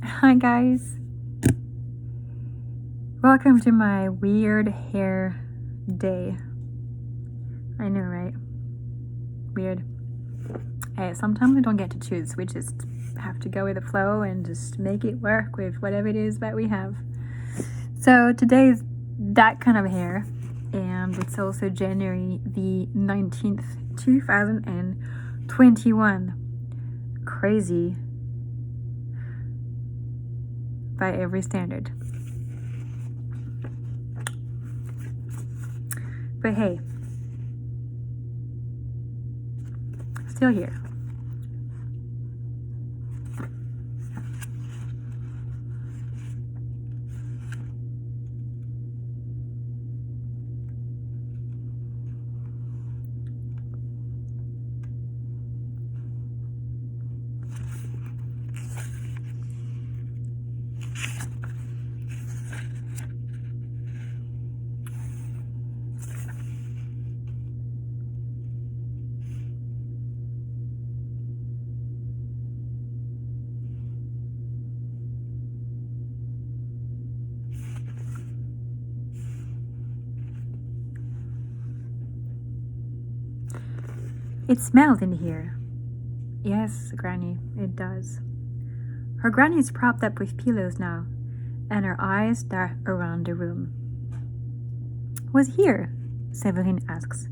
Hi guys, welcome to my weird hair day. I know, right? Weird. Hey, sometimes we don't get to choose. We just have to go with the flow and just make it work with whatever it is that we have. So today is that kind of hair, and it's also January the 19th, 2021. Crazy by every standard. But hey, still here. It smells in here. Yes, Granny, it does. Her granny's propped up with pillows now, and her eyes dart around the room. Who's here? Severine asks,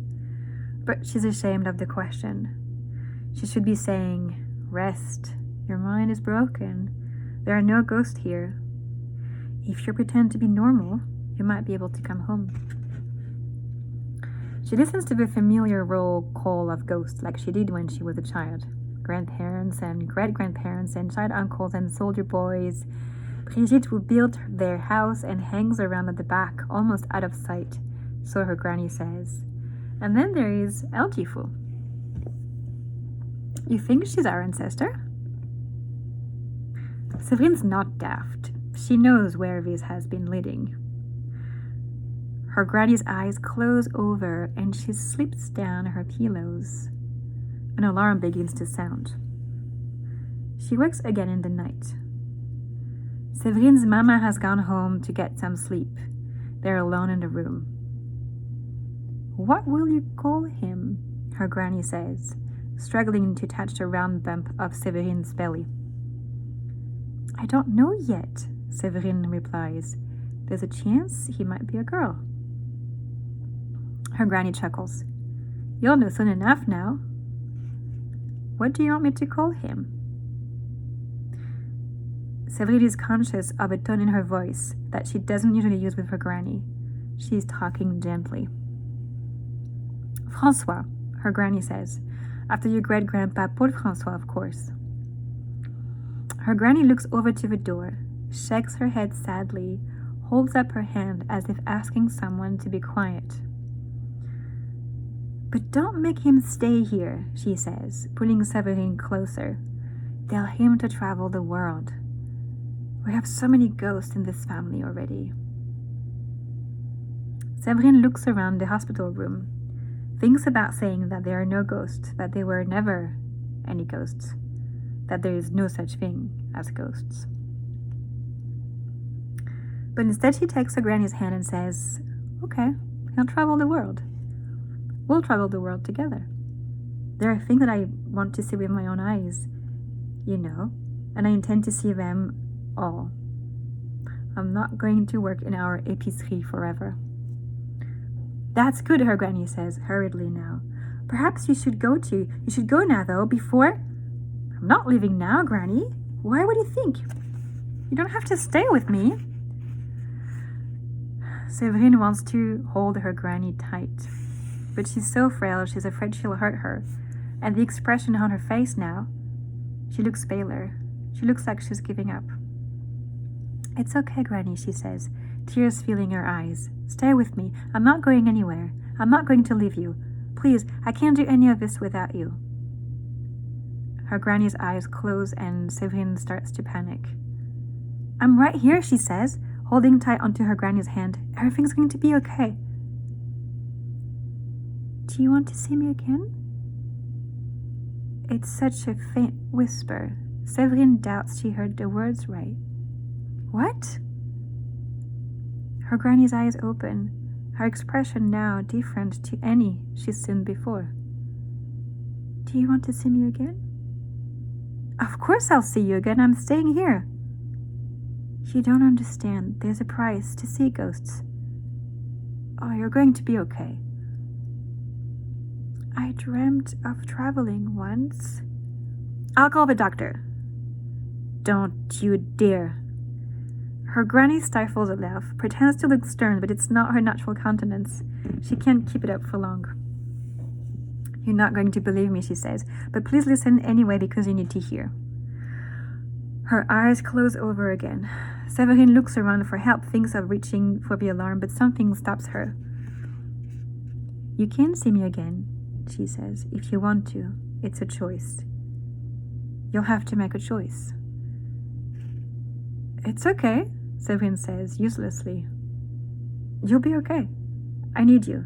but she's ashamed of the question. She should be saying, rest, your mind is broken. There are no ghosts here. If you pretend to be normal, you might be able to come home. She listens to the familiar roll call of ghosts like she did when she was a child. Grandparents and great-grandparents and child uncles and soldier boys. Brigitte, who built their house and hangs around at the back, almost out of sight, so her granny says. And then there is Elgifu. You think she's our ancestor? Severine's not daft. She knows where this has been leading. Her granny's eyes close over and she slips down her pillows. An alarm begins to sound. She wakes again in the night. Severine's mama has gone home to get some sleep. They're alone in the room. What will you call him? Her granny says, struggling to touch the round bump of Severine's belly. I don't know yet, Severine replies. There's a chance he might be a girl. Her granny chuckles. You'll know soon enough now. What do you want me to call him? Severine is conscious of a tone in her voice that she doesn't usually use with her granny. She's talking gently. François, her granny says, after your great-grandpa Paul François, of course. Her granny looks over to the door, shakes her head sadly, holds up her hand as if asking someone to be quiet. But don't make him stay here, she says, pulling Severine closer. Tell him to travel the world. We have so many ghosts in this family already. Severine looks around the hospital room, thinks about saying that there are no ghosts, that there were never any ghosts, that there is no such thing as ghosts. But instead she takes her granny's hand and says, okay, he'll travel the world. We'll travel the world together. There are things that I want to see with my own eyes, you know, and I intend to see them all. I'm not going to work in our épicerie forever. That's good, her granny says, hurriedly now. Perhaps you should go now, though, before... I'm not leaving now, Granny. Why would you think? You don't have to stay with me. Severine wants to hold her granny tight, but she's so frail she's afraid she'll hurt her, and the expression on her face now, she looks paler. She looks like she's giving up. It's okay, Granny, she says, tears filling her eyes. Stay with me. I'm not going anywhere. I'm not going to leave you. Please, I can't do any of this without you. Her granny's eyes close and Severine starts to panic. I'm right here, she says, holding tight onto her granny's hand. Everything's going to be okay. Do you want to see me again? It's such a faint whisper, Séverine doubts she heard the words right. What? Her granny's eyes open, her expression now different to any she's seen before. Do you want to see me again? Of course I'll see you again. I'm staying here. You don't understand. There's a price to see ghosts. Oh, you're going to be okay. I dreamt of traveling once. I'll call the doctor. Don't you dare. Her granny stifles a laugh, pretends to look stern, but it's not her natural countenance. She can't keep it up for long. You're not going to believe me, she says, but please listen anyway because you need to hear. Her eyes close over again. Séverine looks around for help, thinks of reaching for the alarm, but something stops her. You can see me again, she says, if you want to. It's a choice. You'll have to make a choice. It's okay, Séverine says, uselessly. You'll be okay. I need you.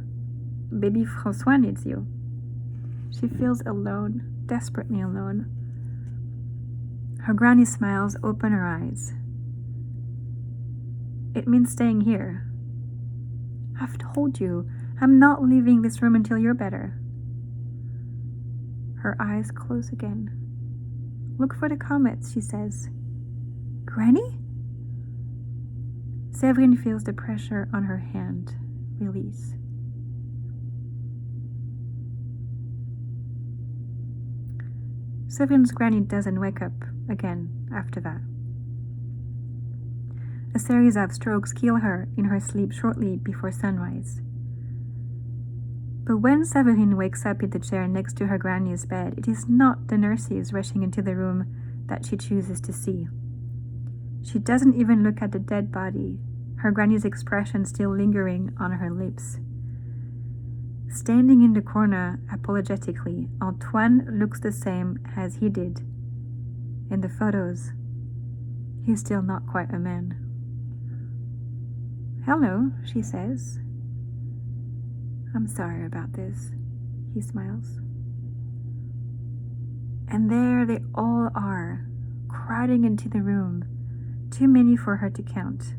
Baby François needs you. She feels alone, desperately alone. Her granny smiles, open her eyes. It means staying here. I've told you, I'm not leaving this room until you're better. Her eyes close again. Look for the comets, she says. Granny? Séverine feels the pressure on her hand. Release. Séverine's granny doesn't wake up again after that. A series of strokes kill her in her sleep shortly before sunrise. But when Séverine wakes up in the chair next to her granny's bed, it is not the nurses rushing into the room that she chooses to see. She doesn't even look at the dead body, her granny's expression still lingering on her lips. Standing in the corner apologetically, Antoine looks the same as he did in the photos. He's still not quite a man. Hello, she says. I'm sorry about this, he smiles. And there they all are, crowding into the room, too many for her to count,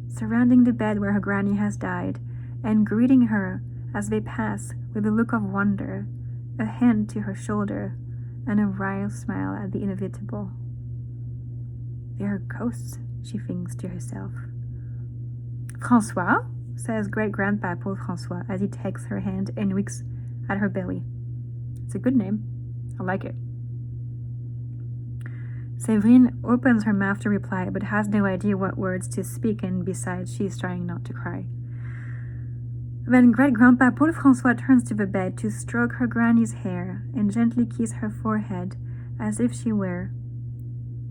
surrounding the bed where her granny has died, and greeting her as they pass with a look of wonder, a hand to her shoulder, and a wry smile at the inevitable. They are ghosts, she thinks to herself. François, says great-grandpa Paul François as he takes her hand and winks at her belly. It's a good name. I like it. Séverine opens her mouth to reply, but has no idea what words to speak, and besides, she's trying not to cry. Then great-grandpa Paul François turns to the bed to stroke her granny's hair and gently kiss her forehead as if she were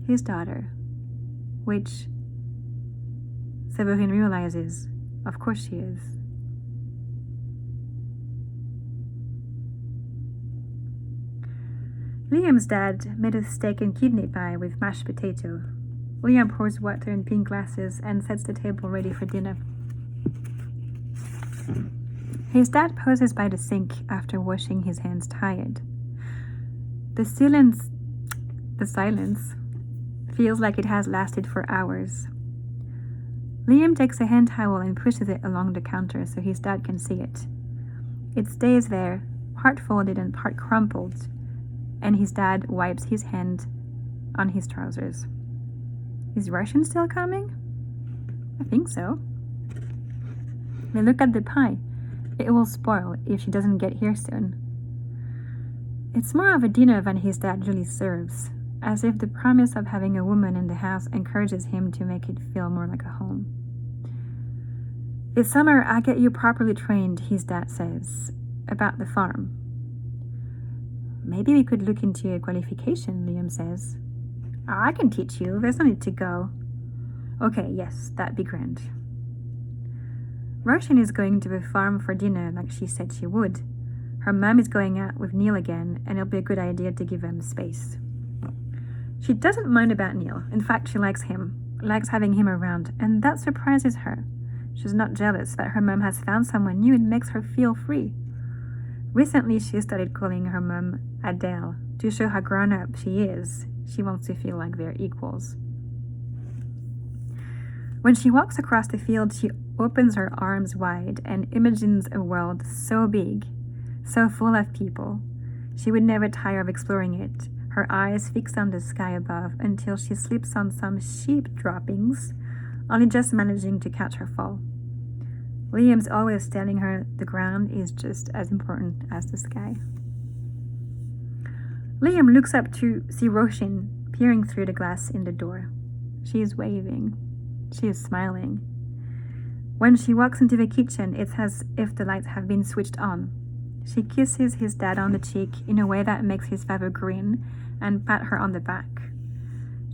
his daughter, which Séverine realizes, of course she is. Liam's dad made a steak and kidney pie with mashed potato. Liam pours water in pink glasses and sets the table ready for dinner. His dad pauses by the sink after washing his hands tired. The silence feels like it has lasted for hours. Liam takes a hand towel and pushes it along the counter so his dad can see it. It stays there, part folded and part crumpled, and his dad wipes his hand on his trousers. Is Russian still coming? I think so. They look at the pie. It will spoil if she doesn't get here soon. It's more of a dinner than his dad usually serves, as if the promise of having a woman in the house encourages him to make it feel more like a home. This summer, I'll get you properly trained, his dad says, about the farm. Maybe we could look into a qualification, Liam says. I can teach you. There's no need to go. Okay, yes, that'd be grand. Roshan is going to the farm for dinner like she said she would. Her mum is going out with Neil again, and it'll be a good idea to give them space. She doesn't mind about Neil. In fact, she likes him, likes having him around, and that surprises her. She's not jealous that her mum has found someone new. It makes her feel free. Recently, she started calling her mum Adele to show how grown up she is, She wants to feel like they're equals. When she walks across the field, she opens her arms wide and imagines a world so big, so full of people. She would never tire of exploring it, her eyes fixed on the sky above until she slips on some sheep droppings, only just managing to catch her fall. Liam's always telling her the ground is just as important as the sky. Liam looks up to see Roshin peering through the glass in the door. She is waving. She is smiling. When she walks into the kitchen, it's as if the lights have been switched on. She kisses his dad on the cheek in a way that makes his father grin and pat her on the back.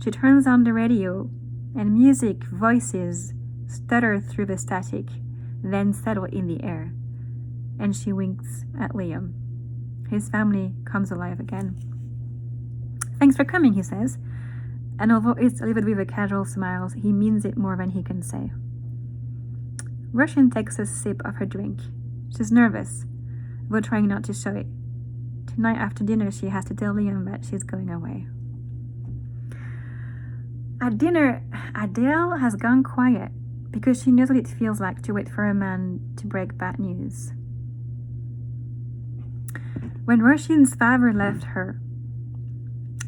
She turns on the radio, and music, voices stutter through the static, then settle in the air. And she winks at Liam. His family comes alive again. "Thanks for coming," he says. And although it's delivered with a casual smile, he means it more than he can say. Roshin takes a sip of her drink. She's nervous, but trying not to show it. Tonight after dinner, she has to tell Liam that she's going away. At dinner, Adele has gone quiet because she knows what it feels like to wait for a man to break bad news. When Roshin's father left her,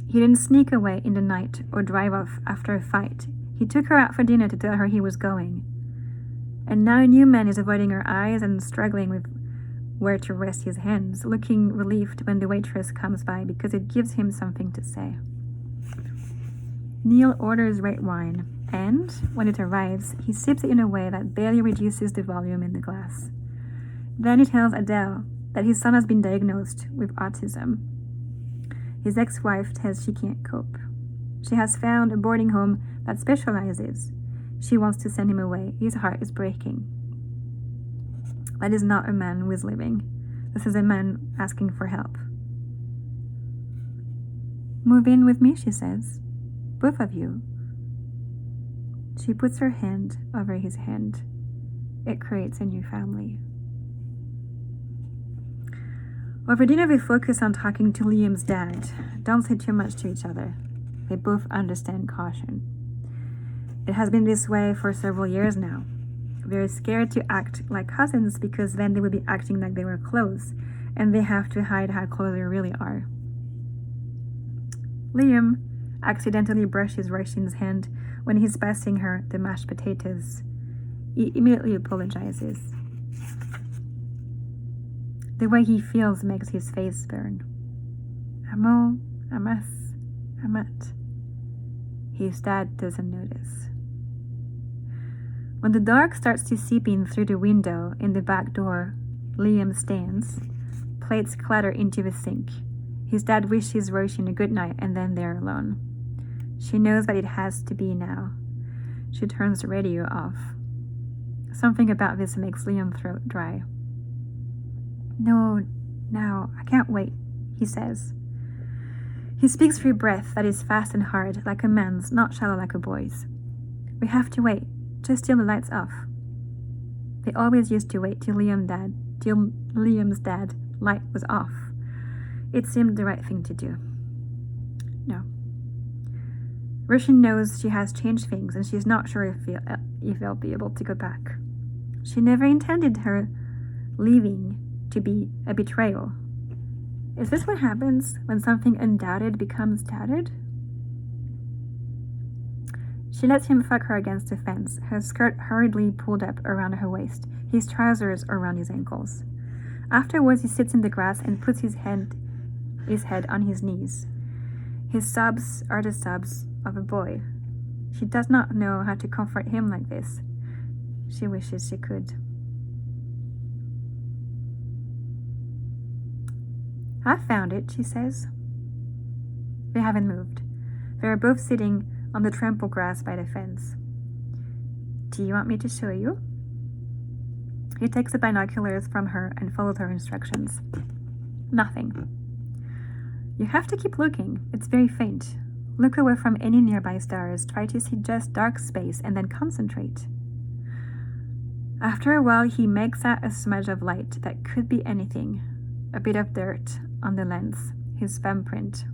he didn't sneak away in the night or drive off after a fight. He took her out for dinner to tell her he was going. And now a new man is avoiding her eyes and struggling with where to rest his hands, looking relieved when the waitress comes by because it gives him something to say. Neil orders red wine, and when it arrives, he sips it in a way that barely reduces the volume in the glass. Then he tells Adele that his son has been diagnosed with autism. His ex-wife says she can't cope. She has found a boarding home that specializes. She wants to send him away. His heart is breaking. That is not a man who is living. This is a man asking for help. "Move in with me," she says. "Both of you." She puts her hand over his hand. It creates a new family. Over dinner, they focus on talking to Liam's dad. Don't say too much to each other. They both understand caution. It has been this way for several years now. They're scared to act like cousins because then they would be acting like they were close, and they have to hide how close they really are. Liam accidentally brushes Roshin's hand when he's passing her the mashed potatoes. He immediately apologizes. The way he feels makes his face burn. Amo, amas, amat. His dad doesn't notice. When the dark starts to seep in through the window in the back door, Liam stands. Plates clatter into the sink. His dad wishes Roshin a good night, and then they're alone. She knows that it has to be now. She turns the radio off. Something about this makes Liam's throat dry. No, now, I can't wait, he says. He speaks through breath that is fast and hard, like a man's, not shallow like a boy's. We have to wait, just till the light's off. They always used to wait till Liam's dad light was off. It seemed the right thing to do. No. Roshin knows she has changed things, and she's not sure if they'll be able to go back. She never intended her leaving to be a betrayal. Is this what happens when something undoubted becomes doubted? She lets him fuck her against the fence, her skirt hurriedly pulled up around her waist, his trousers around his ankles. Afterwards, he sits in the grass and puts his head on his knees. His sobs are the sobs of a boy. She does not know how to comfort him like this. She wishes she could. "I found it," she says. They haven't moved. They are both sitting on the trampled grass by the fence. "Do you want me to show you?" He takes the binoculars from her and follows her instructions. Nothing. "You have to keep looking. It's very faint. Look away from any nearby stars. Try to see just dark space and then concentrate." After a while, he makes out a smudge of light that could be anything. A bit of dirt on the lens, his thumbprint.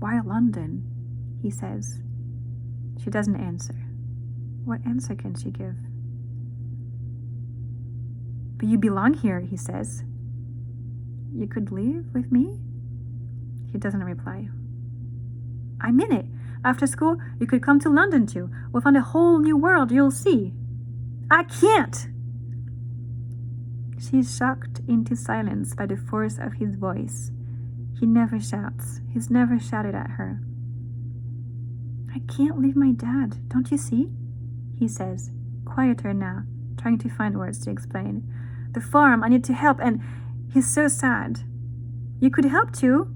Why London? He says. She doesn't answer. What answer can she give? But you belong here, he says. You could leave with me? He doesn't reply. I'm in it. After school, you could come to London too. We'll find a whole new world, you'll see. I can't! She's shocked into silence by the force of his voice. He never shouts. He's never shouted at her. I can't leave my dad, don't you see? He says, quieter now, trying to find words to explain. The farm, I need to help, and he's so sad. You could help too.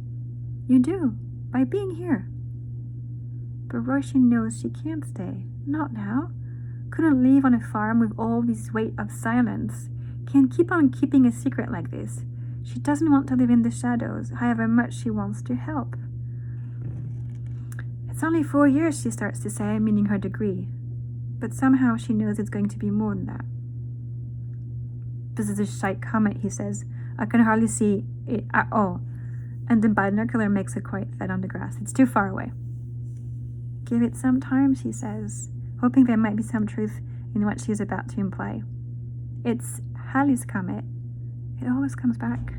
You do, by being here. But Roisin knows she can't stay. Not now. Couldn't leave on a farm with all this weight of silence. Can't keep on keeping a secret like this. She doesn't want to live in the shadows, however much she wants to help. It's only 4 years, she starts to say, meaning her degree. But somehow she knows it's going to be more than that. This is a shite comet, he says. I can hardly see it at all. And the binocular makes a quiet thud on the grass. It's too far away. Give it some time, she says, hoping there might be some truth in what she is about to imply. It's Halley's comet. It always comes back.